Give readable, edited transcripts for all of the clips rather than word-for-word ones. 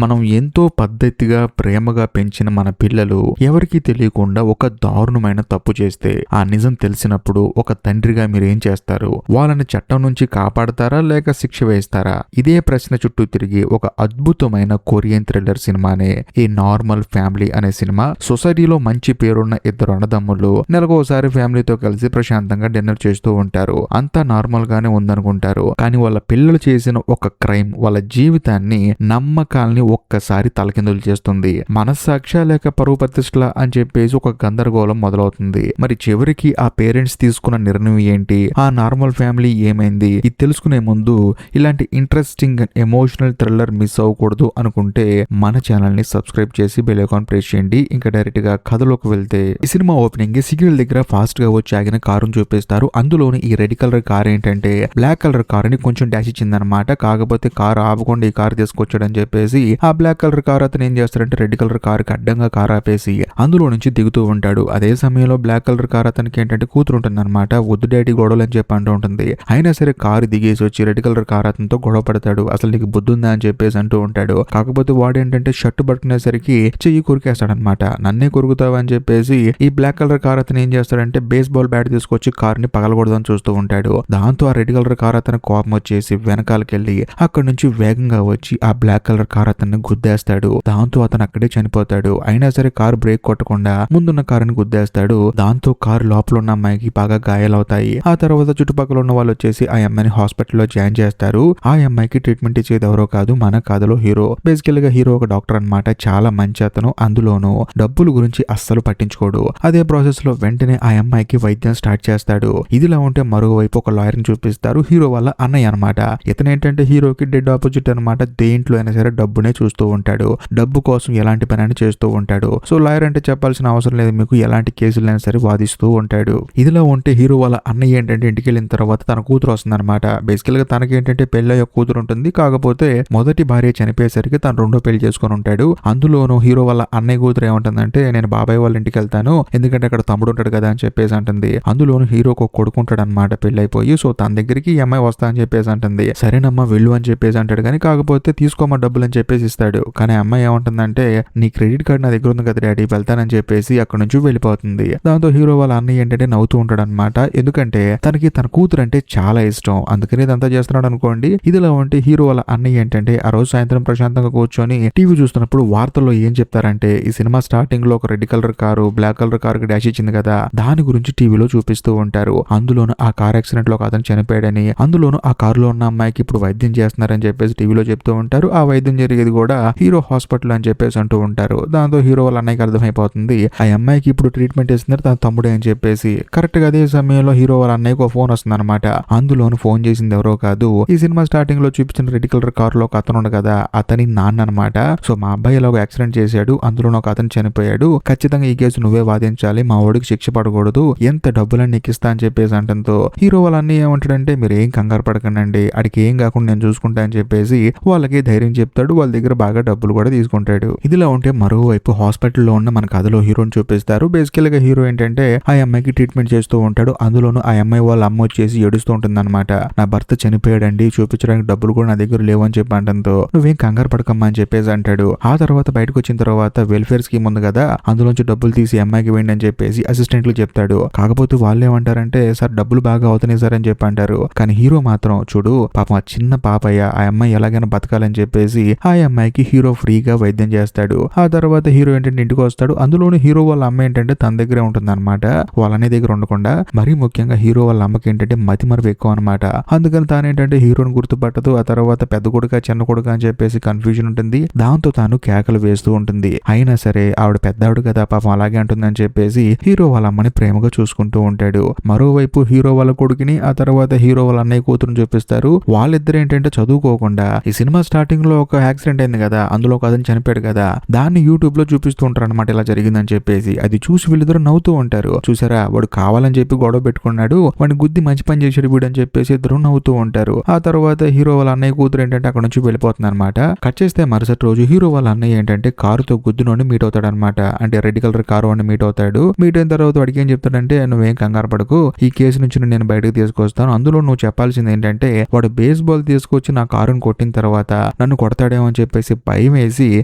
మనం ఎంతో పద్ధతిగా ప్రేమగా పెంచిన మన పిల్లలు ఎవరికీ తెలియకుండా ఒక దారుణమైన తప్పు చేస్తే ఆ నిజం తెలిసినప్పుడు ఒక తండ్రిగా మీరు ఏం చేస్తారు? వాళ్ళని చట్టం నుంచి కాపాడతారా లేక శిక్ష వేస్తారా? ఇదే ప్రశ్న చుట్టూ తిరిగి ఒక అద్భుతమైన కొరియన్ థ్రిల్లర్ సినిమానే ఈ నార్మల్ ఫ్యామిలీ అనే సినిమా. సొసైటీలో మంచి పేరున్న ఇద్దరు అన్నదమ్ములు నెలకోసారి ఫ్యామిలీతో కలిసి ప్రశాంతంగా డిన్నర్ చేస్తూ ఉంటారు. అంతా నార్మల్ గానే ఉందనుకుంటారు. కానీ వాళ్ళ పిల్లలు చేసిన ఒక క్రైమ్ వాళ్ళ జీవితాన్ని నమ్మకాల్ని ఒక్కసారి తలకిందులు చేస్తుంది. మనస్సాక్ష లేక పరువు ప్రతిష్టల అని చెప్పేసి ఒక గందరగోళం మొదలవుతుంది. మరి చివరికి ఆ పేరెంట్స్ తీసుకున్న నిర్ణయం ఏంటి? ఆ నార్మల్ ఫ్యామిలీ ఏమైంది? ఇది తెలుసుకునే ముందు ఇలాంటి ఇంట్రెస్టింగ్ ఎమోషనల్ థ్రిల్లర్ మిస్ అవ్వకూడదు అనుకుంటే మన ఛానల్ ని సబ్స్క్రైబ్ చేసి బెల్ ఐకాన్ ప్రెస్ చేయండి. ఇంకా డైరెక్ట్ గా కథలోకి వెళ్తే ఈ సినిమా ఓపెనింగ్ సిగ్నల్ దగ్గర ఫాస్ట్ గా వచ్చి ఆగిన కారును చూపిస్తారు. అందులోని ఈ రెడ్ కలర్ కార్ ఏంటంటే బ్లాక్ కలర్ కార్ అని కొంచెం డాష్ ఇచ్చిందనమాట. కాకపోతే కారు ఆపకుండా ఈ కారు తీసుకొచ్చాడని చెప్పేసి ఆ బ్లాక్ కలర్ కార్ అతను ఏం చేస్తాడంటే రెడ్ కలర్ కార్ కి అడ్డంగా కార్ ఆపేసి అందులో నుంచి దిగుతూ ఉంటాడు. అదే సమయంలో బ్లాక్ కలర్ కార్ అతనికి ఏంటంటే కూతురు ఉంటుంది అనమాట. వద్దు డాడీ గొడవలు అని చెప్పి అంటూ ఉంటుంది. అయినా సరే కారు దిగేసి వచ్చి రెడ్ కలర్ కార్ అతనితో గొడవ పడతాడు. అసలు నీకు బుద్ధి ఉందా అని చెప్పేసి అంటూ ఉంటాడు. కాకపోతే వాడు ఏంటంటే షర్ట్ పట్టుకునేసరికి చెయ్యి కొరికేస్తాడనమాట. నన్నే కొరుకుతావు అని చెప్పేసి ఈ బ్లాక్ కలర్ కార్ అతను ఏం చేస్తాడంటే బేస్బాల్ బ్యాట్ తీసుకొచ్చి కార్ ని పగలకూడదని చూస్తూ ఉంటాడు. దాంతో ఆ రెడ్ కలర్ కార్ అతను కోపం వచ్చేసి వెనకాలకెళ్ళి అక్కడి నుంచి వేగంగా వచ్చి ఆ బ్లాక్ కలర్ కార్ అతన్ని గుద్దేస్తాడు. దాంతో అతను అక్కడే చనిపోతాడు. అయినా సరే కారు బ్రేక్ కొట్టకుండా ముందున్న కారుని గుద్దేస్తాడు. దాంతో కారు లోపల ఉన్న అమ్మాయికి బాగా గాయాలవుతాయి. ఆ తర్వాత చుట్టుపక్కల ఉన్న వాళ్ళు వచ్చేసి ఆ అమ్మాయిని హాస్పిటల్లో జాయిన్ చేస్తారు. ఆ అమ్మాయికి ట్రీట్మెంట్ ఇచ్చేది ఎవరో కాదు, మన కథలో హీరో. బేసికల్ గా హీరో ఒక డాక్టర్ అన్నమాట. చాలా మంచి అతను. అందులోనూ డబ్బుల గురించి అస్సలు పట్టించుకోడు. అదే ప్రాసెస్ లో వెంటనే ఆ అమ్మాయికి వైద్యం స్టార్ట్ చేస్తాడు. ఇదిలా ఉంటే మరోవైపు ఒక లాయర్ ని చూపిస్తారు. హీరో వాళ్ళ అన్నయ్య అనమాట. ఇతనేంటంటే హీరోకి డెడ్ ఆపోజిట్ అనమాట. దేంట్లో అయినా సరే డబ్బునే చూస్తూ ఉంటాడు. డబ్బు కోసం ఎలాంటి పని అయినా చేస్తూ ఉంటాడు. సో లాయర్ అంటే చెప్పాల్సిన అవసరం లేదు మీకు. ఎలాంటి కేసులైనా సరే వాదిస్తూ ఉంటాడు. ఇదిలా ఉంటే హీరో వాళ్ళ అన్నయ్య ఏంటంటే ఇంటికి వెళ్ళిన తర్వాత తన కూతురు వస్తుంది అనమాట. బేసికల్ గా తనకి ఏంటంటే పెళ్ళయ్య కూతురు ఉంటుంది. కాకపోతే మొదటి భార్య చనిపోయేసరికి తను రెండో పెళ్లి చేసుకొని ఉంటాడు. అందులోనూ హీరో వాళ్ళ అన్నయ్య కూతురు ఏమంటుందంటే నేను బాబాయ్ వాళ్ళ ఇంటికి వెళ్తాను, ఎందుకంటే అక్కడ తమ్ముడు ఉంటాడు కదా అని చెప్పేసి అంటుంది. అందులోనూ హీరోకి ఒక కొడుకుంటాడు అనమాట పెళ్ళైపోయి. సో తన దగ్గరికి ఈ అమ్మాయి వస్తా అని చెప్పేసి అంటుంది. సరేనమ్మా వెళ్ళు అని చెప్పేసి అంటాడు. కానీ కాకపోతే తీసుకోమా డబ్బులు అని చెప్పేసి ఇస్తాడు. కానీ అమ్మాయి ఏమంటుందంటే నీ క్రెడిట్ కార్డ్ నా దగ్గర ఉంది కదా డాడీ, వెళ్తానని చెప్పేసి అక్కడ నుంచి వెళ్ళిపోతుంది. దాంతో హీరో వాళ్ళ అన్నయ్య ఏంటంటే నవ్వుతూ ఉంటాడు అనమాట. ఎందుకంటే తనకి తన కూతురు అంటే చాలా ఇష్టం, అందుకని ఇదంతా చేస్తున్నాడు అనుకోండి. ఇదిలా ఉంటే హీరో వాళ్ళ అన్నయ్య ఏంటంటే ఆ రోజు సాయంత్రం ప్రశాంతంగా కూర్చొని టీవీ చూస్తున్నప్పుడు వార్తల్లో ఏం చెప్తారంటే ఈ సినిమా స్టార్టింగ్ లో ఒక red colour car black colour car కి డాష్ ఇచ్చింది కదా, దాని గురించి టీవీలో చూపిస్తూ ఉంటారు. అందులోనూ ఆ కార్ యాక్సిడెంట్ లో ఒక అతను చనిపోయాడని, అందులోనూ ఆ కారులో ఉన్న అమ్మాయికి ఇప్పుడు వైద్యం చేస్తున్నారని చెప్పేసి టీవీలో చెప్తూ ఉంటారు. ఆ వైద్యం జరిగేది కూడా హీరో హాస్పిటల్ అని చెప్పేసి అంటూ ఉంటారు. దాంతో హీరో వాళ్ళ అన్నయ్యకి అర్థమైపోతుంది ఆ అమ్మాయికి ఇప్పుడు ట్రీట్మెంట్ ఇస్తున్నారు తన తమ్ముడే అని చెప్పేసి. కరెక్ట్ గా అదే సమయంలో హీరో వాళ్ళ అన్నయ్యకి ఒక ఫోన్ వస్తుంది అనమాట. అందులోను ఫోన్ చేసింది ఎవరో కాదు, ఈ సినిమా స్టార్టింగ్ లో చూపించిన రెడ్ కలర్ కార్ లో ఒక అతను ఉండదు కదా, అతని నాన్న అనమాట. సో మా అబ్బాయి ఇలా ఒక యాక్సిడెంట్ చేశాడు, అందులో ఒక అతను చనిపోయాడు, ఖచ్చితంగా ఈ కేసు నువ్వే వాదించాలి, మా వాడికి శిక్ష పడకూడదు, ఎంత డబ్బులని నీకు ఇస్తా అని చెప్పేసి అంటంతో హీరో వాళ్ళ అన్నయ్య ఏమంటాడంటే మీరు ఏం కంగారు పడకండి, అడికి ఏం కాకుండా నేను చూసుకుంటా అని చెప్పేసి వాళ్ళకి ధైర్యం చెప్తాడు. వాళ్ళ దగ్గర బాగా డబ్బులు కూడా తీసుకుంటాడు. ఇదిలా ఉంటే మరోవైపు హాస్పిటల్లో ఉన్న మన కథలో హీరోని చూపిస్తారు. బేసికల్ గా హీరో ఏంటంటే ఆ అమ్మాయికి ట్రీట్మెంట్ చేస్తూ ఉంటాడు. అందులోనూ ఆ అమ్మాయి వాళ్ళ అమ్మ వచ్చేసి ఏడుస్తూ ఉంటుంది అనమాట. నా భర్త చనిపోయాడండి, చూపించడానికి డబ్బులు కూడా నా దగ్గర లేవు అని చెప్పి అంటంతో నువ్వేం కంగారు పడకమ్మా అని చెప్పేసి అంటాడు. ఆ తర్వాత బయటకు వచ్చిన తర్వాత వెల్ఫేర్ స్కీమ్ ఉంది కదా, అందులోంచి డబ్బులు తీసి అమ్మాయికి వేయండి అని చెప్పేసి అసిస్టెంట్లు చెప్తాడు. కాకపోతే వాళ్ళు ఏమంటారంటే సార్ డబ్బులు బాగా అవుతున్నాయి సార్ అని చెప్పి అంటారు. కానీ హీరో మాత్రం చూడు పాపం ఆ చిన్న పాపయ్య ఆ అమ్మాయి ఎలాగైనా బతకాలని చెప్పేసి ఆ అమ్మాయికి హీరో ఫ్రీగా వైద్యం చేస్తాడు. ఆ తర్వాత హీరో ఏంటంటే ఇంటికి వస్తాడు. అందులోనూ హీరో వాళ్ళ అమ్మ ఏంటంటే తన దగ్గరే ఉంటుంది అనమాట, వాళ్ళనే దగ్గర ఉండకుండా. మరీ ముఖ్యంగా హీరో వాళ్ళ అమ్మకి ఏంటంటే మతి మరపు ఎక్కువ అనమాట. అందుకని తానేంటంటే హీరోని గుర్తుపట్టదు. ఆ తర్వాత పెద్ద కొడుక చిన్న కొడుక అని చెప్పేసి కన్ఫ్యూజన్ ఉంటుంది. దాంతో తాను కేకలు వేస్తూ ఉంటుంది. అయినా సరే ఆవిడ పెద్దావిడ కదా పాపం అలాగే అంటుందని చెప్పేసి హీరో వాళ్ళ అమ్మని ప్రేమగా చూసుకుంటూ ఉంటాడు. మరోవైపు హీరో వాళ్ళ కొడుకుని ఆ తర్వాత హీరో వాళ్ళ అన్నయ్య కూతురుని చూపిస్తారు. వాళ్ళిద్దరు ఏంటంటే చదువుకోకుండా ఈ సినిమా స్టార్టింగ్ లో ఒక యాక్సిడెంట్ అయింది కదా, అందులో ఒక అతను చనిపోయాడు కదా, దాన్ని యూట్యూబ్ లో చూపిస్తూ ఉంటారు అనమాట ఇలా జరిగిందని చెప్పేసి. అది చూసి వీళ్ళిద్దరు నవ్వుతూ ఉంటారు. చూసారా వాడు కావాలని చెప్పి గొడవ పెట్టుకున్నాడు, వాడిని గుద్ది మంచి పని చేసాడు వీడు అని చెప్పేసి ఇద్దరు నవ్వుతూ ఉంటారు. ఆ తర్వాత హీరో వాళ్ళ అన్నయ్య కూతురు ఏంటంటే అక్కడ నుంచి వెళ్ళిపోతుంది అనమాట. కట్ చేస్తే మరుసటి రోజు హీరో వాళ్ళ అన్నయ్య ఏంటంటే కారుతో గుద్దునోని మీట్ అవుతాడు అనమాట. అంటే రెడ్ కలర్ కారు అని మీట్ అవుతాడు. మీట్ అయిన తర్వాత వాడికి ఏం చెప్తాడంటే నువ్వేం కంగారు పడకు, ఈ కేసు నుంచి నేను బయటకు తీసుకొస్తాను, అందులో నువ్వు చెప్పాల్సింది ఏంటంటే వాడు బేస్బాల్ తీసుకొచ్చి నా కారుని కొట్టిన తర్వాత నన్ను కొడతాడేమో అని చెప్పేసి భయం వేసి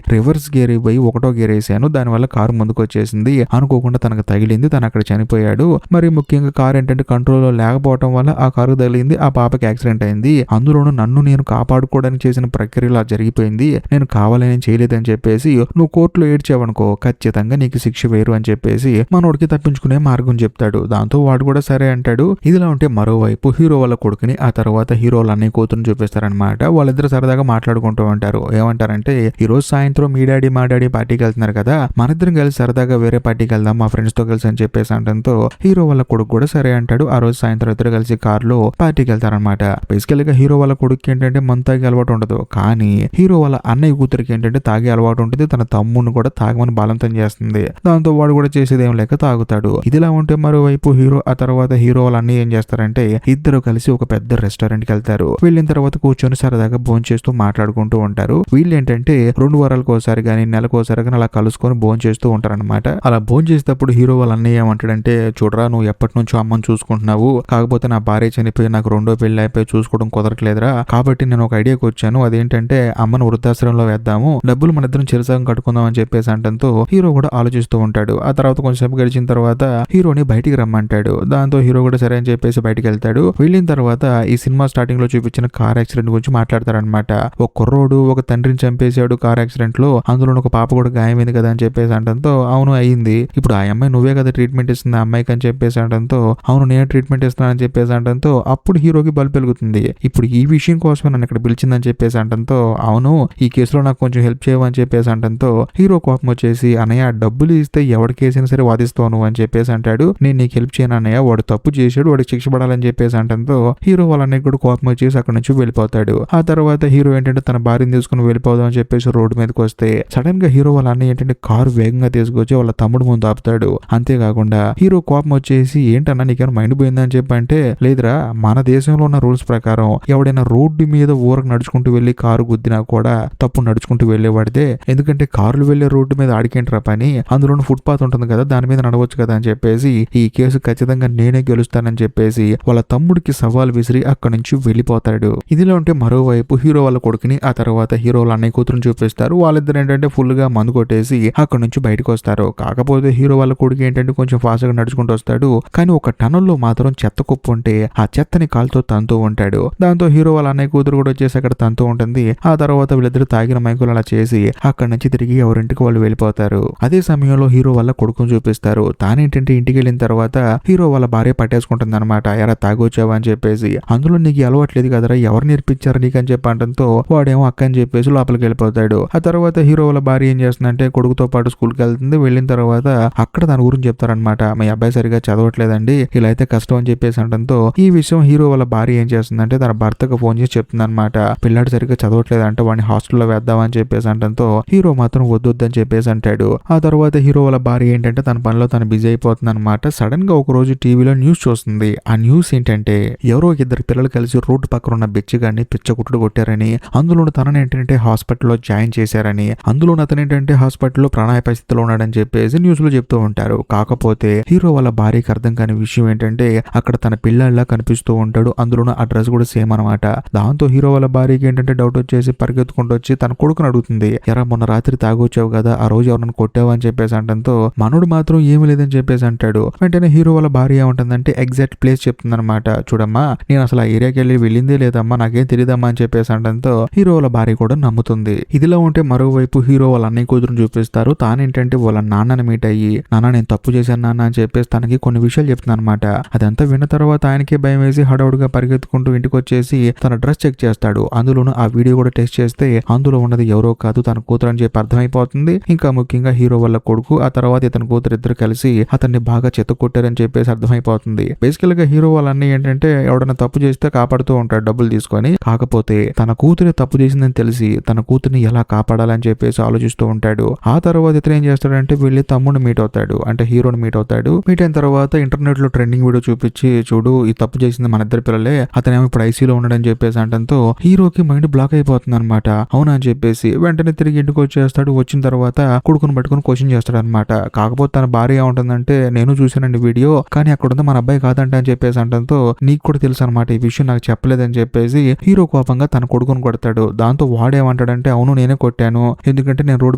రివర్స్ గేర్ పోయి ఒకటో గేర్ వేసాను, దానివల్ల కారు ముందుకు వచ్చేసింది, అనుకోకుండా తనకు తగిలింది, తను అక్కడ చనిపోయాడు. మరి ముఖ్యంగా కారు ఏంటంటే కంట్రోల్ లో లేకపోవడం వల్ల ఆ కారు తగిలింది, ఆ పాపకి యాక్సిడెంట్ అయింది, అందులోనూ నన్ను నేను కాపాడుకోవడానికి చేసిన ప్రక్రియలా జరిగిపోయింది, నేను కావాలని చేయలేదని చెప్పేసి నువ్వు కోర్టులో ఏడ్చావనుకో ఖచ్చితంగా నీకు శిక్ష వేరు అని చెప్పేసి మనోడికి తప్పించుకునే మార్గం చెప్తాడు. దాంతో వాడు కూడా సరే అంటాడు. ఇదిలా ఉంటే మరోవైపు హీరో వాళ్ళ కొడుకుని ఆ తర్వాత హీరో వాళ్ళ అన్నయ్య కూతురుని చూపిస్తారనమాట. వాళ్ళిద్దరు సరదాగా మాట్లాడుకుంటూ ఉంటారు. ఏమంటారంటే ఈ రోజు సాయంత్రం మీ డాడీ మా డాడీ పార్టీకి వెళ్తున్నారు కదా, మనిద్దరం కలిసి సరదాగా వేరే పార్టీకి వెళ్దాం మా ఫ్రెండ్స్ తో కలిసి అని చెప్పేసి అనడంతో హీరో వాళ్ళ కొడుకు కూడా సరే అంటాడు. ఆ రోజు సాయంత్రం ఇద్దరు కలిసి కారులో పార్టీకి వెళ్తారనమాట. బేసికల్ గా హీరో వాళ్ళ కొడుకు ఏంటంటే మందు తాగే అలవాటు ఉండదు, కానీ హీరో వాళ్ళ అన్నయ్య కూతురికి ఏంటంటే తాగే అలవాటు ఉంటుంది. తన తమ్ముడిని కూడా తాగమని బలవంతం చేస్తుంది. దాంతో వాడు కూడా చేసేది ఏం లేక తాగుతాడు. ఇదిలా ఉంటే మరోవైపు హీరో ఆ తర్వాత హీరో వాళ్ళ అన్నయ్య ఏం చేస్తారంటే ఇద్దరు కలిసి ఒక పెద్ద రెస్టారెంట్ కి వెళ్తారు. వెళ్ళిన తర్వాత కూర్చొని సరదాగా భోంచేస్తూ మాట్లాడుకుంటూ ఉంటారు. వీళ్ళు ఏంటంటే 2 వారాలకు ఒకసారి గానీ నెలకోసారి గానీ అలా కలుసుకొని భోంచేస్తూ ఉంటారనమాట. అలా భోంచేసేటప్పుడు హీరో వాళ్ళ అన్నయ్య ఏమంటాడంటే చూడరా, నువ్వు ఎప్పటి నుంచో అమ్మని చూసుకుంటున్నావు, కాకపోతే నా భార్య చనిపోయి నాకు రెండో పెళ్లి అయిపోయి చూసుకోవడం కుదరట్లేదురా, కాబట్టి నేను ఒక ఐడియాకి వచ్చాను, అదేంటంటే అమ్మను వృద్ధాశ్రమంలో వేద్దాము, డబ్బులు మన ఇద్దరం చిరసగం కట్టుకుందాం అని చెప్పేసి అంటంతో హీరో కూడా ఆలోచిస్తూ ఉంటాడు. ఆ తర్వాత కొంచెంసేపు గడిచిన తర్వాత హీరోని బయటికి రమ్మంటాడు. దాంతో హీరో కూడా సరే అని చెప్పేసి బయటికి వెళ్తాడు. వెళ్ళిన తర్వాత ఈ సినిమా స్టార్టింగ్ లో చూపించిన కార్ యాక్సిడెంట్ గురించి మాట్లాడతారనమాట. ఒక కుర్రోడు ఒక తండ్రిని చంపేశాడు కార్ యాక్సిడెంట్ లో, అందులో ఒక పాప కూడా గాయమైంది కదా అని చెప్పేసి అంటంతో అవును అయ్యింది, ఇప్పుడు ఆ అమ్మాయి నువ్వే కదా ట్రీట్మెంట్ ఇస్తుంది ఆ అమ్మాయికి అని చెప్పేసి అంటంతో అవును నేను ట్రీట్మెంట్ ఇస్తున్నాను అని చెప్పేసి అంటంతో అప్పుడు హీరోకి బల్బు వెలుగుతుంది. ఇప్పుడు ఈ విషయం కోసమే నన్ను ఇక్కడ పిలిచిందని చెప్పేసి అంటంతో అవును ఈ కేసులో నాకు కొంచెం హెల్ప్ చేయమని చెప్పేసి అంటంతో హీరో కోపం వచ్చేసి అన్నయ్య డబ్బులు ఇస్తే ఎవరి కేసైనా సరే వాదిస్తావు నువ్వు అని చెప్పేసి అంటాడు. నేను నీకు హెల్ప్ చేయను అన్నయ్య, వాడు తప్పు చేశాడు, వాడికి శిక్ష పడాలని చెప్పేసి అంటంతో హీరో వాళ్ళ అన్నయ్య కూడా కోపం వచ్చేసి అక్కడ నుంచి వెళ్ళిపోతాడు. ఆ తర్వాత హీరో ఏంటంటే తన భార్యను తీసుకుని వెళ్ళిపోదాం అని చెప్పేసి రోడ్డు మీదకి వస్తే సడన్ గా హీరో వాళ్ళ అన్నయ్య ఏంటంటే కారు వేగంగా తీసుకొచ్చి వాళ్ళ తమ్ముడు ముందు ఆపుతాడు. అంతేకాకుండా హీరో కోపం వచ్చేసి ఏంటన్నా నీకేమైనా మైండ్ పోయిందని చెప్పి అంటే లేదురా, మన దేశంలో ఉన్న రూల్స్ ప్రకారం ఎవడైనా రోడ్డు మీద ఊరకు నడుచుకుంటూ వెళ్ళి కారు గుద్దినా కూడా తప్పు నడుచుకుంటూ వెళ్ళేవాడితే, ఎందుకంటే కార్లు వెళ్లే రోడ్డు మీద ఆడికేంట్రా పని, అందులోనూ ఫుట్పాత్ ఉంటుంది కదా దాని మీద నడవచ్చు కదా అని చెప్పేసి ఈ కేసు ఖచ్చితంగా నేనే గెలుస్తానని చెప్పేసి వాళ్ళ తమ్ముడికి సవాల్ విసిరి అక్కడి నుంచి వెళ్ళిపోతాడు. ఇదిలో ఉంటే మరోవైపు హీరో వాళ్ళ కొడుకుని ఆ తర్వాత హీరో వాళ్ళ అన్నయ్య కూతురుని చూపిస్తారు. వాళ్ళిద్దరు ఏంటంటే ఫుల్ గా మందు కొట్టేసి అక్కడ నుంచి బయటకు వస్తారు. కాకపోతే హీరో వాళ్ళ కొడుకు ఏంటంటే కొంచెం ఫాస్ట్ గా నడుచుకుంటూ వస్తాడు, కానీ ఒక టనల్లో మాత్రం చెత్త కుప్పు ఉంటే ఆ చెత్తని కాలుతో తంతూ ఉంటాడు. దాంతో హీరో వాళ్ళ అన్నయ్య కూతురు కూడా వచ్చేసి అక్కడ తంతూ ఉంటుంది. ఆ తర్వాత వీళ్ళిద్దరు తాగిన మైకులు అలా చేసి అక్కడి నుంచి తిరిగి ఎవరింటికి వాళ్ళు వెళ్ళిపోతారు. అదే సమయంలో హీరో వాళ్ళ కొడుకుని చూపిస్తారు. తానేంటంటే ఇంటికి వెళ్ళిన తర్వాత హీరో వాళ్ళ భార్య పట్టేసుకుంటుంది అనమాట. ఎరా తాగొచ్చావా అని చెప్పేసి, అందులో నీకు అలవాట్లేదు కదరా, ఎవరు నేర్పించారు నీకు అని చెప్పి అంటంతో వాడేమో అక్క అని చెప్పేసి లోపలికి వెళ్ళిపోతాడు. ఆ తర్వాత హీరో వాళ్ళ భార్య ఏం చేస్తుందంటే కొడుకుతో పాటు స్కూల్కి వెళ్తుంది. వెళ్ళిన తర్వాత అక్కడ దాని గురించి చెప్తారనమాట. మీ అబ్బాయి సరిగా చదవట్లేదండి, ఇలా అయితే కష్టం అని చెప్పేసి అంటంతో ఈ విషయం హీరో వాళ్ళ భార్య ఏం చేస్తుందంటే తన భర్తకు ఫోన్ చేసి చెప్తుంది అనమాట. పిల్లాడు సరిగ్గా చదవట్లేదంటే వాడిని హాస్టల్లో వేద్దామని చెప్పేసి అంటంతో హీరో మాత్రం వద్దని చెప్పేసి అంటాడు. ఆ తర్వాత హీరో వాళ్ళ భార్య ఏంటంటే తన పనిలో తను బిజీ అయిపోతుంది అనమాట. సడన్ గా ఒక రోజు టీవీలో న్యూస్ చూస్తుంది. ఆ న్యూస్ ఏంటంటే ఎవరో ఇద్దరు పిల్లలు కలిసి రోడ్డు పక్కన ఉన్న బిచ్చగాడిని పిచ్చకుట్టుడు కొట్టారని, అందులో తనని ఏంటంటే హాస్పిటల్లో జాయిన్ చేశారని, అందులో అతను ఏంటంటే హాస్పిటల్లో ప్రాణాయ పరిస్థితిలో ఉన్నాడని చెప్పేసి న్యూస్ లో చెప్తూ ఉంటారు. కాకపోతే హీరో వాళ్ళ భార్యకి అర్థం కాని విషయం ఏంటంటే అక్కడ తన పిల్లల్లా కనిపిస్తూ ఉంటాడు, అందులోనూ ఆ డ్రెస్ కూడా సేమ్ అనమాట. దాంతో హీరో వాళ్ళ భార్యకి ఏంటంటే డౌట్ వచ్చేసి పరిగెత్తుకుంటూ వచ్చి తన కొడుకుని అడుగుతుంది, ఎరా మొన్న రాత్రి తాగొచ్చావు కదా, ఆ రోజు ఎవరిని కొట్టావు అని చెప్పేసి అంటంతో మనోడు మాత్రం ఏమీ లేదని చెప్పేసి అంటాడు. వెంటనే హీరో వాళ్ళ భార్య ఏమంటుందంటే ఎగ్జాక్ట్ ప్లేస్ చెప్తుంది అనమాట. చూడమ్మా నేను అసలు ఆ ఏరియాకి వెళ్ళిందే లేదమ్మా, నాకేం తెలియదమ్మా అని చెప్పేసి అంటంతో హీరో వాళ్ళ భార్య కూడా నమ్ముతుంది. ఇదిలో ఉంటే మరోవైపు హీరో వాళ్ళ అన్నయ్య కూతురుని చూపిస్తారు. తానేంటంటే వాళ్ళ నాన్నని మీట్ అయ్యి నాన్న నేను తప్పు చేశాను నాన్న అని చెప్పేసి తనకి కొన్ని విషయాలు చెప్తుంది అనమాట. అదంతా విన్న తర్వాత ఆయనకే భయం వేసి హడావుడిగా పరిగెత్తుకుంటూ ఇంటికి వచ్చేసి తన డ్రెస్ చెక్ చేస్తాడు. అందులోనూ ఆ వీడియో కూడా టెస్ట్ చేస్తే అందులో ఉన్నది ఎవరో కాదు తన కూతురు అని చెప్పి అర్థమైపోతుంది. ఇంకా ముఖ్యంగా హీరో వాళ్ళ కొడుకు ఆ తర్వాత ఇతని కూతురు ఇద్దరు కలిసి అతన్ని బాగా చెత్త కొట్టారని చెప్పేసి అర్థమైపోతుంది. బేసికల్ గా హీరో వాళ్ళ అన్నయ్య ఏంటంటే ఎవడైనా తప్పు చేస్తే కాపాడుతూ ఉంటాడు డబ్బులు తీసుకొని, కాకపోతే తన కూతురే తప్పు చేసిందని తెలిసి తన కూతుర్ని ఎలా కాపాడాలని చెప్పేసి ఆలోచిస్తూ ఉంటాడు. ఆ తర్వాత ఇతను ఏం చేస్తాడంటే వెళ్ళి తమ్ముడిని మీట్ అవుతాడు, అంటే హీరోని మీట్ అవుతాడు. మీట్ అయిన తర్వాత ఇంటర్నెట్ లో ట్రెండింగ్ వీడియో చూపించి చూడు ఈ తప్పు చేసింది మన ఇద్దరు పిల్లలే, అతనేమో ఇప్పుడు ఐసీలో ఉన్నాడని చెప్పేసి అంటంతో హీరోకి మైండ్ బ్లాక్ అయిపోతుంది అనమాట. అవునా అని చెప్పేసి వెంటనే తిరిగి ఇంటికి వచ్చేస్తాడు. వచ్చిన తర్వాత కొడుకుని పట్టుకుని క్వశ్చన్ చేస్తాడు అనమాట. కాకపోతే తన భార్య ఏముంటుందంటే నేను చూసానండి వీడియో, కానీ అక్కడ ఉంది మన అబ్బాయి కాదంట అని చెప్పేసి అంటంతో నీకు కూడా తెలుసు అనమాట ఈ విషయం నాకు చెప్పలేదని చెప్పేసి హీరో కోపంగా తన కొడుకుని కొడతాడు. దాంతో వాడే ఏమంటాడంటే అవును నేనే కొట్టాను, ఎందుకంటే నేను రోడ్డు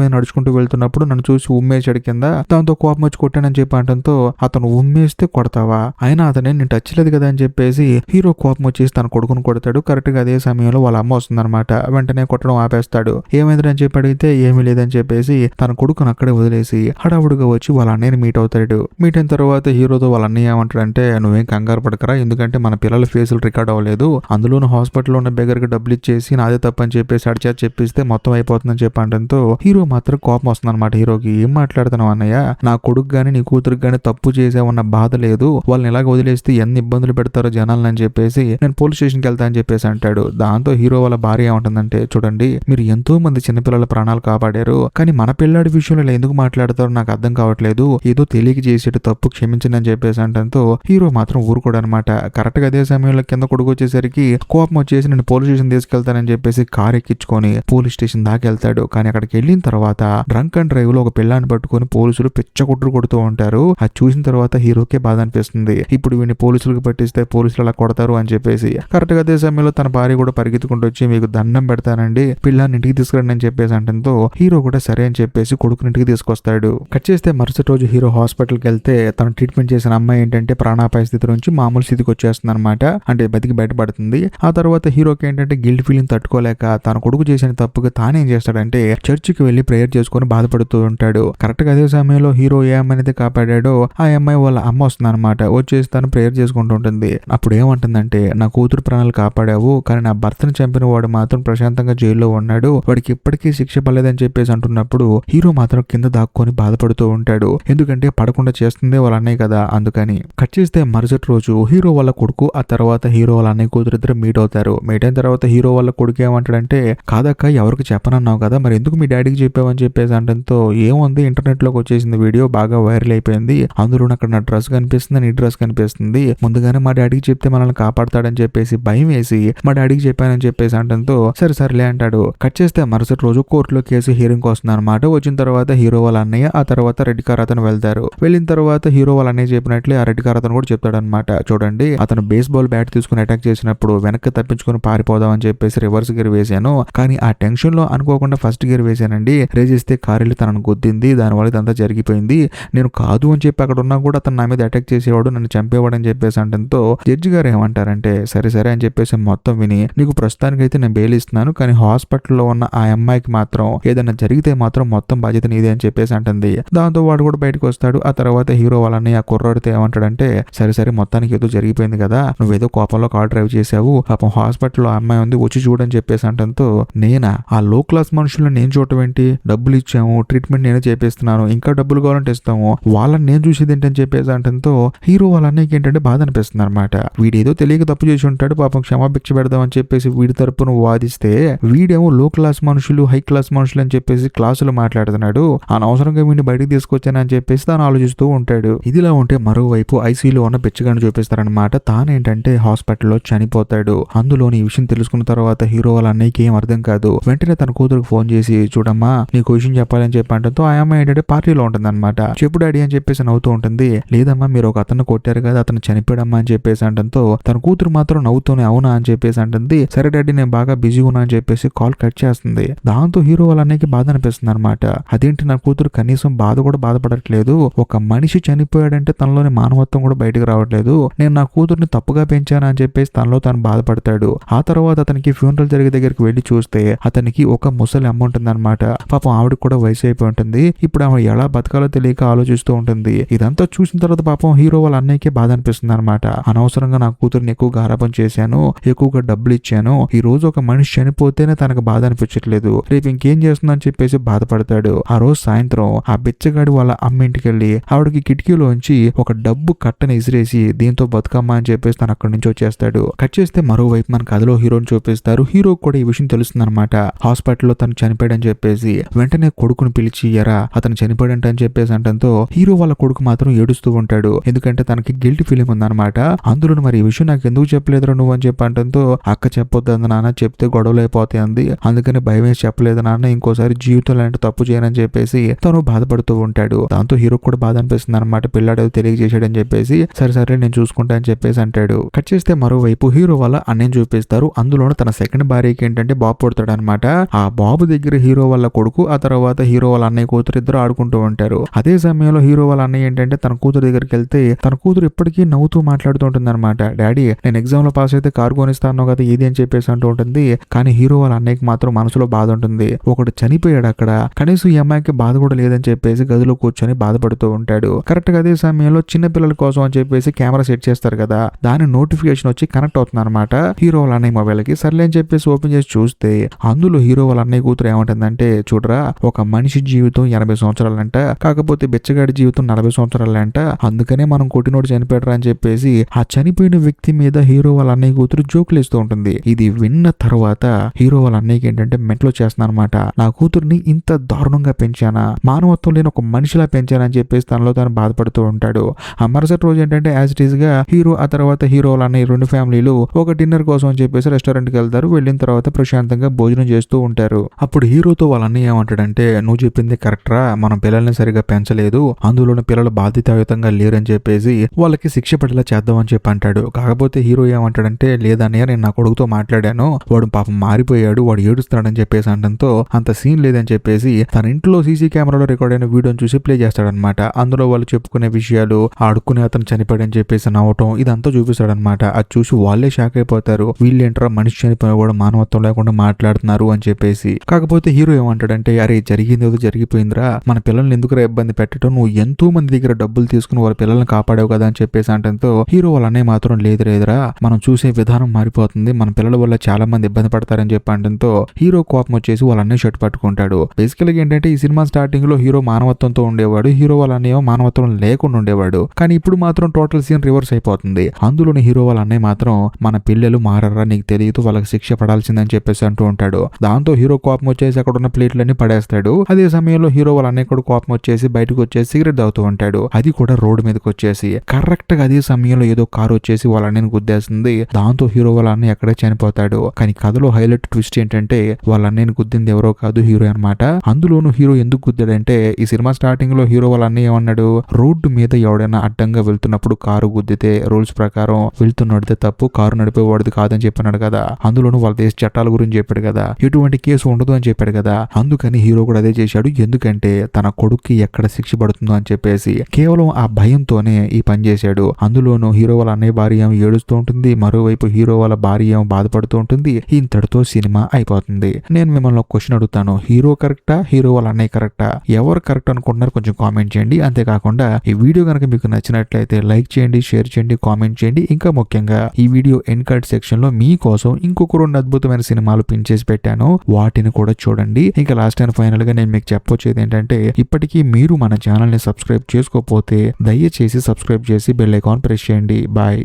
మీద నడుచుకుంటూ వెళ్తున్నప్పుడు నన్ను చూసి ఉమ్మేశాడు కింద, దాంతో కోపం వచ్చి కొట్టానని చెప్పి అనడంతో అతను ఉమ్మేస్తే కొడతావా, అయినా అతనే నేను టచ్ లేదు కదా అని చెప్పేసి హీరో కోపం వచ్చేసి తన కొడుకును కొడతాడు. కరెక్ట్ గా అదే సమయంలో వాళ్ళ అమ్మ వస్తుందన్నమాట. వెంటనే కొట్టడం ఆపేస్తాడు. ఏమైందని చెప్పి అడిగితే ఏమీ లేదని చెప్పేసి తన కొడుకును అక్కడే వదిలేసి హడావుడిగా వచ్చి వాళ్ళ అన్నయ్యని మీట్ అవుతాడు. మీట్ అయిన తర్వాత హీరోతో వాళ్ళ అన్నయ్య ఏమంటాడంటే నువ్వేం కంగారు పడకరా, ఎందుకంటే మన పిల్లల ఫేసులు రికార్డ్ అవ్వలేదు, అందులోనూ హాస్పిటల్లో ఉన్న బెగర్కి డబ్బులు ఇచ్చేసి నాదే తప్పని చెప్పేసి అడిచేది చెప్పిస్తే మొత్తం అయిపోతుందని చెప్పి అనడంతో హీరో మాత్రం కోపం వస్తుంది అనమాట. హీరోకి ఏం మాట్లాడుతున్నావు అన్నయ్య, నా కొడుకు గాని నీ కూతురికి గాని తప్పు చేసావన్న బాధ లేదు, వాళ్ళని ఇలాగ వదిలేస్తే ఎన్ని ఇబ్బందులు పెడతారో జనాలని అని చెప్పేసి నేను పోలీస్ స్టేషన్కి వెళ్తా అని చెప్పేసి అంటాడు. దాంతో హీరో వాళ్ళ భార్య ఏమంటుందంటే చూడండి మీరు ఎంతో మంది చిన్నపిల్లల ప్రాణాలు కాపాడారు, కానీ మన పిల్లాడి విషయంలో ఇలా ఎందుకు మాట్లాడతారో నాకు అర్థం కావట్లేదు, ఏదో తెలియక చేసేట తప్పు క్షమించండి అని చెప్పేసి అంటంతో హీరో మాత్రం ఊరుకోడు అనమాట. కరెక్ట్ గా అదే సమయంలో కింద కొడుకు వచ్చేసరికి కోపం వచ్చేసి నేను పోలీస్ స్టేషన్ తీసుకెళ్తానని చెప్పేసి కార్ ఎక్కించుకొని పోలీస్ స్టేషన్ దాకా వెళ్తాడు. కానీ అక్కడికి వెళ్ళిన తర్వాత డ్రంక్ అండ్ డ్రైవ్ లో ఒక పిల్లాన్ని పట్టుకొని పోలీసులు పిచ్చకొట్టుడు కొడుతూ ఉంటారు. అది చూసిన తర్వాత హీరోకే బాధ అనిపిస్తుంది, ఇప్పుడు వీడిని పోలీసులకు పట్టిస్తే పోలీసులు అలా కొడతారు అని చెప్పేసి. కరెక్ట్ గా అదే సమయంలో తన భార్య కూడా పరిగెత్తుకుంటూ వచ్చి మీకు దండం పెడతానండి పిల్లాన్ని ఇంటికి తీసుకురండి అని చెప్పేసి అంటంతో హీరో కూడా సరే అని చెప్పేసి కొడుకుని ఇంటికి తీసుకొస్తాడు. కట్ చేస్తే మరుసటి రోజు హీరో హాస్పిటల్కి వెళ్తే తను ట్రీట్మెంట్ చేసిన అమ్మాయి ఏంటంటే ప్రాణాపాయ స్థితి నుంచి మామూలు స్థితికి వచ్చేస్తుంది అనమాట. అంటే బతికి బయటపడుతుంది. ఆ తర్వాత హీరోకి ఏంటంటే గిల్ట్ ఫీలింగ్ తట్టుకోలేక తన కొడుకు చేసిన తప్పుగా తానేం చేస్తాడంటే చర్చికి వెళ్లి ప్రేయర్ చేసుకుని బాధపడుతూ ఉంటాడు. కరెక్ట్ గా అదే సమయంలో హీరో ఏ అమ్మాయినైతే కాపాడాడో ఆ అమ్మాయి వాళ్ళ అమ్మ వస్తుంది అనమాట. వచ్చేసి తను ప్రేయర్ చేసుకుంటూ ఉంటుంది. అప్పుడు ఏమంటుందంటే నా కూతురు ప్రాణాలు కాపాడావు, కానీ నా భర్తను చంపిన వాడు మాత్రం ప్రశాంతంగా జైల్లో ఉన్నాడు, వాడికి ఇప్పటికీ శిక్ష పడలేదని చెప్పేసి అంటున్నప్పుడు హీరో మాత్రం కింద దాక్కొని బాధపడుతూ ఉంటాడు. ఎందుకంటే పడకుండా చేస్తుందే వాళ్ళ అన్నయ్య కదా అందుకని. కట్ చేస్తే మరుసటి రోజు హీరో వాళ్ళ కొడుకు ఆ తర్వాత హీరో వాళ్ళ అన్నయ్య కూతురు ఇద్దరు మీట్ అవుతారు. మీట్ అయిన తర్వాత హీరో వాళ్ళ కొడుకు ఏమంటాడంటే కాదక్క ఎవరికి చెప్పనన్నావు కదా, మరి ఎందుకు మీ డాడీకి చెప్పావని చెప్పేసి అంటంతో ఏముంది ఇంటర్నెట్ లోకి వచ్చేసింది వీడియో బాగా వైరల్ అయిపోయింది, అందులో అక్కడ నా డ్రెస్ కనిపిస్తుంది నీ డ్రెస్ కనిపిస్తుంది, ముందుగానే మా డాడీకి చెప్తే మనల్ని కాపాడతాడని చెప్పేసి భయం వేసి మా డాడీకి చెప్పానని చెప్పేసి అంటంతో సరే సరేలే అంటాడు. కట్ చేస్తే మరుసటి రోజు కోర్టులో కేసు హీరింగ్ వస్తుంది అనమాట. వచ్చిన తర్వాత హీరో వాళ్ళ అన్నయ్య ఆ తర్వాత రెడ్ కార్ అతను వెళ్తారు. వెళ్ళిన తర్వాత హీరో వాళ్ళ అన్నయ్య చెప్పినట్లే ఆ రెడ్ కార్ అతను కూడా చెప్తాడు అనమాట. చూడండి అతను బేస్బాల్ బ్యాట్ తీసుకుని అటాక్ చేసినప్పుడు వెనక్కి తప్పించుకుని పారిపోదాం అని చెప్పేసి రివర్స్ గేర్ వేశాను, కానీ ఆ టెన్షన్ లో అనుకోకుండా ఫస్ట్ గేర్ వేశానండి, రేజిస్తే కారు వెళ్ళి తనను గుద్దింది, దానివల్ల ఇదంతా జరిగిపోయింది, నేను కాదు అని చెప్పి అక్కడ ఉన్నా కూడా అతను నా మీద అటాక్ చేసేవాడు నన్ను చంపేవాడు అని చెప్పేసి అంటంతో జడ్జి గారు ఏమంటారంటే సరే సరే అని చెప్పేసి మొత్తం విని నీకు ప్రస్తుతానికైతే నేను బెయిల్ ఇస్తున్నాను, కానీ హాస్పిటల్లో ఉన్న ఆ అమ్మాయికి మాత్రం ఏదైనా జరిగితే మాత్రం మొత్తం బాధ్యత నీదే అని చెప్పేసి అంటుంది. దాంతో వాడు కూడా బయటకు వస్తాడు. ఆ తర్వాత హీరో వాళ్ళని ఆ కుర్రాడితో ఏమంటాడంటే సరే సరే మొత్తానికి ఏదో జరిగిపోయింది కదా, నువ్వేదో కోపంలో కార్ డ్రైవ్ చేసావు, పాపం హాస్పిటల్లో అమ్మాయి ఉంది వచ్చి చూడని చెప్పేసి అంటంతో నేనా ఆ లో క్లాస్ మనుషులను నేను చూడటం ఏంటి, డబ్బులు ఇచ్చాము ట్రీట్మెంట్ నేనే చేపిస్తున్నాను, ఇంకా డబ్బులు కావాలంటే ఇస్తాము, వాళ్ళని నేను చూసేది ఏంటని చెప్పేసి అంటంతో హీరో వాళ్ళ అన్నయ్యకి ఏంటంటే బాధ అనిపిస్తుంది అనమాట. వీడేదో తెలియక తప్పు చేసి ఉంటాడు, పాపం క్షమాభిక్ష పెడదామని చెప్పేసి వీడి తరపున వాదిస్తే వీడేమో లో క్లాస్ మనుషులు హై క్లాస్ మనుషులు అని చెప్పేసి క్లాసులు మాట్లాడుతున్నాడు, అనవసరంగా వీడిని బయటకు తీసుకొచ్చానని చెప్పేసి తాను ఆలోచిస్తూ ఉంటాడు. ఇదిలా ఉంటే మరోవైపు ఐసీయూలో ఉన్న బిచ్చగాన్ని చూపిస్తారనమాట. తానేంటంటే హాస్పిటల్లో చనిపోతాడు. అందులోని ఈ విషయం తెలుసుకున్న తర్వాత హీరో వాళ్ళ అన్నయ్యకి ఏం అర్థం కాదు. వెంటనే తన కూతురుకు ఫోన్ చేసి చూడమ్మా నీకు విషయం చెప్పాలని చెప్పి అంటంతో ఆ అమ్మాయి ఏంటంటే పార్టీలో ఉంటుంది అనమాట. చెప్పు డాడీ అని చెప్పేసి నవ్వుతూ ఉంటుంది. లేదమ్మా మీరు ఒక అతను కొట్టారు కదా అతను చనిపోయాడమ్మా అని చెప్పేసి అంటంతో తన కూతురు మాత్రం నవ్వుతూనే అవునా అని చెప్పేసి అంటుంది. సరే డాడీ నేను బాగా బిజీ ఉన్నా అని చెప్పేసి కాల్ కట్ చేస్తుంది. దాంతో హీరో వాళ్ళ అన్నయ్యకి బాధ అనిపిస్తుంది అనమాట. అదేంటి నా కూతురు కనీసం బాధ కూడా బాధపడట్లేదు, ఒక మనిషి చనిపోయాడంటే తనలోని మానవత్వం కూడా బయటకు రావట్లేదు, నేను నా కూతుర్ని తప్పుగా పెంచాను అని చెప్పేసి తనలో తను బాధపడతాడు. ఆ తర్వాత అతనికి ఫ్యూనరల్ జరిగే దగ్గరికి వెళ్లి చూస్తే అతనికి ఒక ముసలి అమ్మ ఉంటుంది అనమాట. పాపం ఆవిడకి కూడా వయసు అయిపోయి ఉంటుంది. ఇప్పుడు ఆమె ఎలా బతకాలో తెలియక ఆలోచిస్తూ ఉంటుంది. ఇదంతా చూసిన తర్వాత పాపం హీరో వాళ్ళ అన్నయ్యకి బాధ అనిపిస్తుంది అనమాట. అనవసరంగా నా కూతుర్ని ఎక్కువ గారాబం చేశాను, ఎక్కువగా డబ్బులు ఇచ్చాను, ఈ రోజు ఒక మనిషి చనిపోతేనే తనకు బాధ అనిపించట్లేదు, రేపు ఇంకేం చేస్తుందని చెప్పేసి బాధపడతాడు. ఆ రోజు సాయంత్రం ఆ బిచ్చగాడి వాళ్ళ అమ్మ ఇంటికి వెళ్ళి ఆవిడకి కిటికీలోంచి ఒక డబ్బు కట్టని ఇసిరేసి దీంతో బతుకమ్మ అని చెప్పేసి తను అక్కడి నుంచి వచ్చేస్తాడు. కట్ చేస్తే మరోవైపు మన కథలో హీరోని చూపిస్తారు. హీరో కూడా ఈ విషయం తెలుస్తుంది అనమాట. హాస్పిటల్లో తను చనిపోయాడని చెప్పేసి వెంటనే కొడుకుని పిలిచి ఎరా అతను చనిపోయాడంట అని చెప్పేసి అంటంతో హీరో వాళ్ళ కొడుకు మాత్రం ఏడుస్తూ ఉంటాడు. ఎందుకంటే తనకి గిల్టీ ఫీలింగ్ ఉందన్నమాట. అందులో మరి ఈ విషయం నాకు ఎందుకు చెప్పలేదురా నువ్వు అని చెప్పి అంటంతో అక్క చెప్పొద్దు అంది నాన్న, చెప్తే గొడవలు అయిపోతాయి అంది, అందుకని భయం వేసి చెప్పలేదు నాన్న, ఇంకోసారి జీవితంలో అంటే తప్పు చేయనని చెప్పేసి తను బాధపడుతూ ఉంటాడు. దాంతో హీరో కూడా బాధ అనిపిస్తుంది అనమాట. పిల్లాడు తెలియజేశాడని చెప్పేసి సరే సరే నేను చూసుకుంటా అని చెప్పేసి అంటాడు. కట్ చేస్తే మరోవైపు హీరో వాళ్ళ అన్నయ్యని చూపిస్తారు. అందులోనూ తన సెకండ్ భార్యకి ఏంటంటే బాబు పుడతాడనమాట. ఆ బాబు దగ్గర హీరో వాళ్ళ కొడుకు, ఆ తర్వాత హీరో వాళ్ళ అన్నయ్య కూతురు ఇద్దరు ఆడుకుంటూ ఉంటారు. అదే సమయంలో హీరో వాళ్ళ అన్నయ్య ఏంటంటే తన కూతురు దగ్గరికి వెళ్తే తన కూతురు ఇప్పటికీ నవ్వుతూ మాట్లాడుతూ ఉంటుంది అనమాట. డాడీ నేను ఎగ్జామ్ లో పాస్ అయితే కారు కొనిస్తాను కదా ఇది అని చెప్పేసి అంటూ ఉంటుంది. కానీ హీరో వాళ్ళ అన్నయ్యకి మాత్రం మనసులో బాధ ఉంటుంది. ఒకడు చనిపోయాడు అక్కడ, కనీసం ఈ అమ్మాయికి బాధ కూడా లేదని చెప్పేసి గదిలో కూర్చొని బాధపడుతూ ఉంటాడు. కరెక్ట్ గా అదే సమయంలో చిన్న పిల్లల కోసం అని చెప్పేసి కెమెరా సెట్ చేస్తారు కదా, దాని నోటిఫికేషన్ వచ్చి కనెక్ట్ అవుతుంది అనమాట హీరో వాళ్ళ అన్నయ్య మొబైల్ కి. సర్లే అని చెప్పేసి ఓపెన్ చేసి చూస్తే అందులో హీరో వాళ్ళ అన్నయ్య కూతురు ఏమంటుందంటే, చూడరా ఒక మనిషి జీవితం 80 సంవత్సరాలంట, కాకపోతే బిచ్చగాడి జీవితం 40 సంవత్సరాలంట, అందుకనే మనం కొట్టినోడు చనిపోయాడు అని చెప్పేసి ఆ చనిపోయిన వ్యక్తి మీద హీరో వాళ్ళ అన్నయ్య కూతురు జోకులు వేస్తూ ఉంటుంది. ఇది విన్న తర్వాత హీరో వాళ్ళ అన్నయ్యకి ఏంటంటే మెంట్లో చేస్తున్నా అనమాట. నా కూతుర్ని ఇంత దారుణంగా పెంచానా, మానవత్వం లేని ఒక మనిషిలా పెంచానని చెప్పేసి తనలో తాను బాధపడుతూ ఉంటాడు. ఆ మరుసటి రోజు ఏంటంటే యాజ్ ఇట్ ఈస్ గా హీరో ఆ తర్వాత హీరో వాళ్ళ అన్నయ్య రెండు ఫ్యామిలీలు ఒక డిన్నర్ కోసం అని చెప్పేసి రెస్టారెంట్ కి వెళ్తారు. వెళ్ళిన తర్వాత ప్రశాంతంగా భోజనం చేస్తూ ఉంటారు. అప్పుడు హీరోతో వాళ్ళ అన్నయ్య ఏమంటాడంటే, నువ్వు చెప్పింది కరెక్ట్ రా, మనం పిల్లల్ని సరిగా పెంచలేదు, అందులోని పిల్లలు బాధ్యతాయుతంగా లేరని చెప్పేసి వాళ్ళకి శిక్ష పడేలా చేద్దాం అని చెప్పి అంటాడు. కాకపోతే హీరో ఏమంటాడంటే, లేదన్నయ్య నేను నా కొడుకుతో మాట్లాడాను, వాడు పాపం మారిపోయాడు, వాడు ఏడుస్తున్నాడని చెప్పేసి అనడంతో అంత సీన్ లేదని చెప్పేసి తన ఇంట్లో సీసీ కెమెరాలో రికార్డ్ అయిన వీడియోని చూసి ప్లే చేస్తాడనమాట. అందులో వాళ్ళు చెప్పుకునే విషయాలు, ఆడుకునే అతను చనిపోయాడని చెప్పేసి నవ్వటం ఇదంతా చూపిస్తాడనమాట. అది చూసి వాళ్ళే షాక్ అయిపోతారు, వీళ్ళేంట్రా మనిషి చనిపోయిన కూడా మానవత్వం లేకుండా మాట్లాడుతున్నారు అని చెప్పేసి. కాకపోతే హీరో ఏమంటాడంటే, అరే జరిగింది ఏదో జరిగిపోయిందిరా, మన పిల్లల్ని ఎందుకురా ఇబ్బంది పెట్టడం, నువ్వు ఎంతో మంది దగ్గర డబ్బులు తీసుకుని వాళ్ళ పిల్లల్ని కాపాడావు కదా అని చెప్పేసి అంటంతో హీరో వాళ్ళ అన్నయ్య మాత్రం లేదురా, మనం చూసే విధానం మారిపోతుంది, మన పిల్లల వల్ల చాలా మంది ఇబ్బంది పడతారని చెప్పి అంటంతో హీరో కోపం వచ్చేసి వాళ్ళ అన్నయ్య షర్ట్ పట్టుకుంటాడు. బేసికల్ గా ఏంటంటే ఈ సినిమా స్టార్టింగ్ లో హీరో మానవత్వంతో ఉండేవాడు, హీరో వాళ్ళ అన్నయ్య మానవత్వం లేకుండా ఉండేవాడు. కానీ ఇప్పుడు మాత్రం టోటల్ సీన్ రివర్స్ అయిపోతుంది. అందులోని హీరో వాళ్ళ అన్నయ్య మాత్రం మన పిల్లలు మారరా, నీకు తెలియదు, వాళ్ళకి శిక్ష పడాల్సిందని చెప్పేసి అంటూ ఉంటాడు. దాంతో హీరో కోపం వచ్చేసి అక్కడ ఉన్న ప్లేట్లన్నీ పడేస్తాడు. అదే సమయంలో హీరో వాళ్ళ అన్నయ్య కూడా కోపం వచ్చేసి బయటకు వచ్చేసి సిగరెట్ తాగుతూ ఉంటాడు. అది కూడా రోడ్డు మీదకి వచ్చేసి కరెక్ట్ గా అదే సమయంలో ఏదో కారు వచ్చేసి వాళ్ళ అన్నయ్యని గుద్దేస్తుంది. దాంతో హీరో వాళ్ళ అన్నయ్య అక్కడే చనిపోతాడు. కానీ కథలో హైలైట్ ట్విస్ట్ ఏంటంటే వాళ్ళ అన్నయ్యని గుద్దింది ఎవరో కాదు, హీరో అనమాట. అందులోనూ హీరో ఎందుకు గుద్దాడంటే, ఈ సినిమా స్టార్టింగ్ లో హీరో వాళ్ళ అన్నయ్య ఏమన్నాడు, రోడ్డు మీద ఎవడైనా అడ్డంగా వెళ్తున్నప్పుడు కారు గుద్దితే రూల్స్ ప్రకారం వెళ్తున్నాడితే తప్పు, కారు నడిపేవాడిది కాదని చెప్పినాడు కదా. అందులోనూ వాళ్ళ దేశ చట్టాల గురించి చెప్పాడు కదా, ఎటువంటి కేసు ఉండదు అని చెప్పాడు కదా. అందుకని హీరో కూడా అదే చేశాడు. ఎందుకంటే తన కొడుక్కి ఎక్కడ శిక్ష పడుతుందో అని చెప్పేసి కేవలం ఆ భయంతోనే ఈ పని చేశాడు. అందులోనూ హీరో వాళ్ళ అన్నయ్య భార్య ఏమో ఏడుస్తూ ఉంటుంది, మరోవైపు హీరో వాళ్ళ భార్య ఏమో బాధపడుతూ ఉంటుంది. ఇంతటితో సినిమా అయిపోతుంది. నేను మిమ్మల్ని ఒక క్వశ్చన్ అడుగుతాను, హీరో కరెక్టా, హీరో వాళ్ళ అన్నయ్య కరెక్టా, ఎవరు కరెక్ట్ అనుకుంటున్నారు కొంచెం కామెంట్ చేయండి. అంతేకాకుండా ఈ వీడియో కనుక మీకు నచ్చినట్లయితే లైక్ చేయండి, షేర్ చేయండి, కామెంట్ చేయండి. ఇంకా ముఖ్యంగా ఈ వీడియో ఎండ్ కార్డ్ సెక్షన్ లో మీకోసం ఇంకొక 2 అద్భుతమైన సినిమాలు పిన్ చేసి పెట్టాను, వాటిని కూడా చూడండి. ఇంకా లాస్ట్ అండ్ ఫైనల్ గా నేను మీకు చెప్పొచ్చేది ఏంటంటే, ఇప్పటికీ మీరు మన ఛానల్ ని సబ్స్క్రైబ్ చేసుకోకపోతే దయచేసి సబ్స్క్రైబ్ చేసి బెల్ ఐకాన్ ప్రెస్ చేయండి. బాయ్.